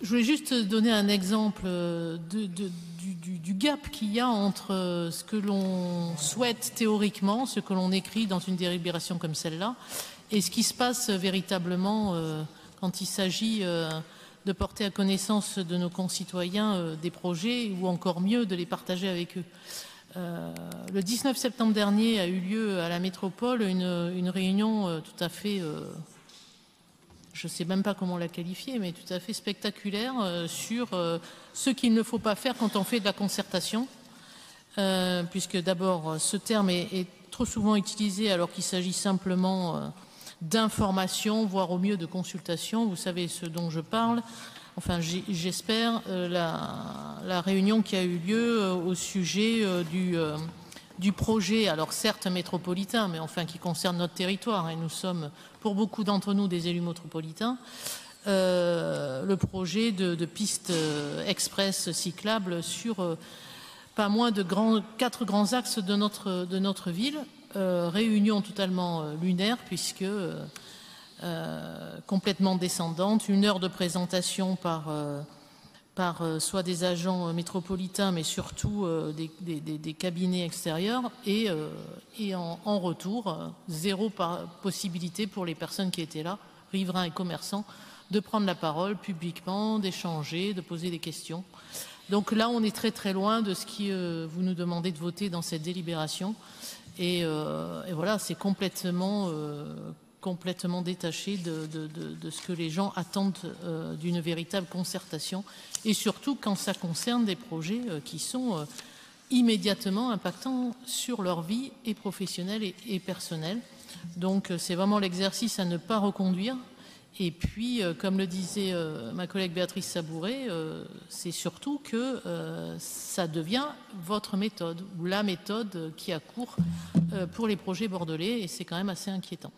Je voulais juste donner un exemple du gap qu'il y a entre ce que l'on souhaite théoriquement, ce que l'on écrit dans une délibération comme celle-là, et ce qui se passe véritablement quand il s'agit de porter à connaissance de nos concitoyens des projets, ou encore mieux de les partager avec eux. Le 19 septembre dernier a eu lieu à la métropole une réunion tout à fait... je ne sais même pas comment la qualifier, mais tout à fait spectaculaire sur ce qu'il ne faut pas faire quand on fait de la concertation, puisque d'abord ce terme est trop souvent utilisé alors qu'il s'agit simplement d'information, voire au mieux de consultation. Vous savez ce dont je parle. Enfin, j'espère la réunion qui a eu lieu au sujet du projet, alors certes métropolitain, mais enfin qui concerne notre territoire, et nous sommes, pour beaucoup d'entre nous, des élus métropolitains, le projet de pistes express cyclables sur pas moins de 4 grands axes de notre ville, réunion totalement lunaire, puisque complètement descendante, 1 heure de présentation par soit des agents métropolitains, mais surtout des cabinets extérieurs, et en retour, zéro possibilité pour les personnes qui étaient là, riverains et commerçants, de prendre la parole publiquement, d'échanger, de poser des questions. Donc là, on est très très loin de ce qui vous nous demandez de voter dans cette délibération, et voilà, c'est complètement détaché de ce que les gens attendent d'une véritable concertation, et surtout quand ça concerne des projets qui sont immédiatement impactants sur leur vie et professionnelle et personnelle. Donc c'est vraiment l'exercice à ne pas reconduire. Et puis, comme le disait ma collègue Béatrice Sabouret, c'est surtout que ça devient votre méthode, ou la méthode qui a cours pour les projets bordelais, et c'est quand même assez inquiétant.